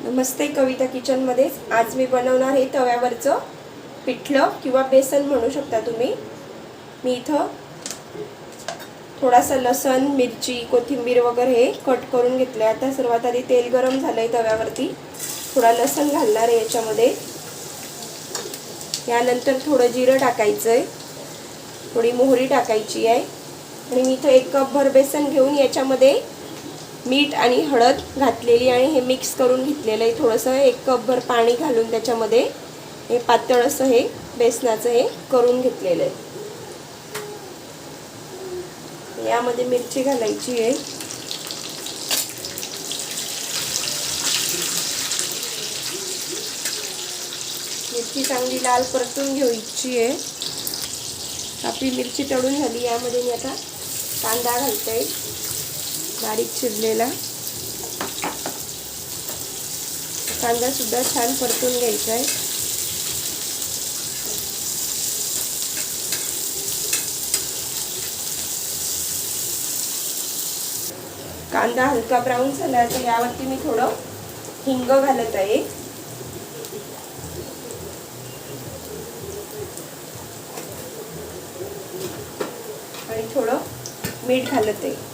नमस्ते, कविता किचनमध्ये आज मी बनवणार आहे तव्यावरचं पिठलं किंवा बेसन म्हणू शकता तुम्ही। मी इथं थोडासा लसण, मिरची, कोथिंबीर वगैरे कट करून घेतले। आता सर्वात आधी तेल गरम झालंय, तव्यावरती थोडा लसण घालणार आहे याच्यामध्ये। यानंतर थोडं जिरं टाकायचंय, थोडी मोहरी टाकायची आहे आणि मी इथं 1 कप भर बेसन घेऊन याच्यामध्ये मीठ आणि हळद घातलेली आणि हे मिक्स करून घेतलेलं आहे। थोडंसं 1 कप भर पाणी घालून त्याच्यामध्ये हे पातळ असं हे बेसनाचं हे करून घेतलेलं आहे। यामध्ये मिरची घालायची आहे, मिरची चांगली लाल परतून घ्यायची आहे। आपली मिरची तळून झाली। यामध्ये मी आता कांदा घालते, बारीक चिरलेला कांदा सुद्धा छान परतून घ्यायचा आहे। कांदा हलका ब्राऊन झाला तर यावरती मी थोडं हिंग घालत आहे आणि थोडं मीठ घालत आहे,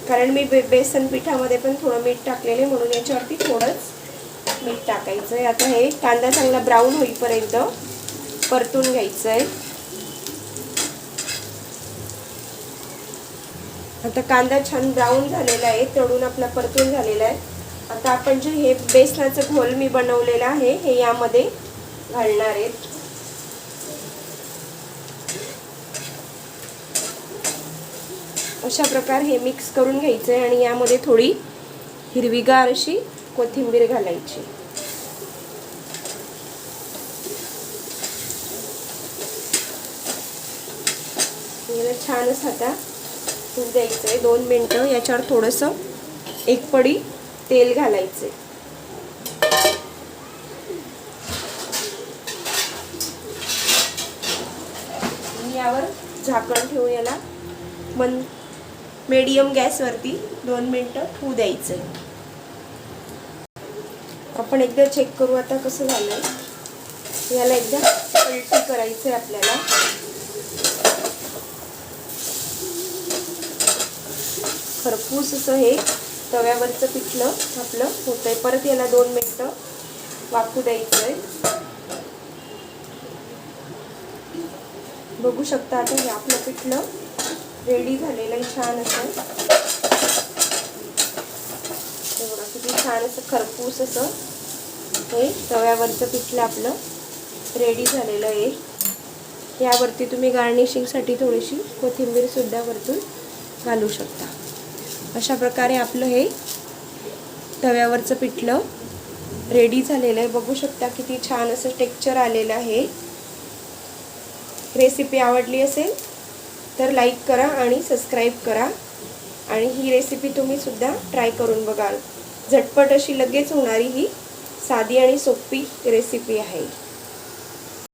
कारण मी बेसन पिठामध्ये पण थोडं मीठ टाकलेले म्हणून याच्यावरती थोडंच मीठ टाकायचं आहे। आता हे कांदा चांगला ब्राऊन होईपर्यंत परतून घ्यायचं आहे। आता कांदा छान ब्राऊन झालेला आहे, तळून आपला परतून झालेला आहे। आता आपण जे हे बेसनाचं घोल मी बनवलेला आहे हे यामध्ये घालणार आहे। अशा प्रकारे हे मिक्स करून घ्यायचं आहे आणि यामध्ये थोडी हिरवीगार अशी कोथिंबीर घालायची। याला छान असं आता होऊ द्यायचं आहे 2 मिनिटं। याच्यावर थोडंसं 1 पडी तेल घालायचं। यावर झाकण ठेवून याला मीडियम गॅसवरती 2 मिनिटं होऊ द्यायचं। आपण एकदा चेक करू आता कसं झालंय। याला एकदा पलटी करायचंय आपल्याला। खरपूस असं हे तव्यावरचं पिठलं आपलं होतंय। परत याला 2 मिनिटं वाफू द्यायचंय। बघू शकता आता हे आपलं पिठलं रेडी झालेलं आहे छान असं। हे बघा किती छान असं खरपूस असं हे तव्यावरचं पिठलं आपलं रेडी झालेलं आहे। यावरती तुम्ही गार्निशिंगसाठी थोडीशी कोथिंबीर सुद्धा वरतून घालू शकता। अशा प्रकारे आपलं हे तव्यावरचं पिठलं रेडी झालेलं आहे। बघू शकता किती छान असं टेक्स्चर आलेलं आहे। रेसिपी आवडली असेल तर लाईक करा आणि सबस्क्राईब करा आणि ही रेसिपी तुम्ही सुद्धा ट्राय करून बघा। झटपट अशी लगेच होणारी ही साधी आणि सोपी रेसिपी आहे।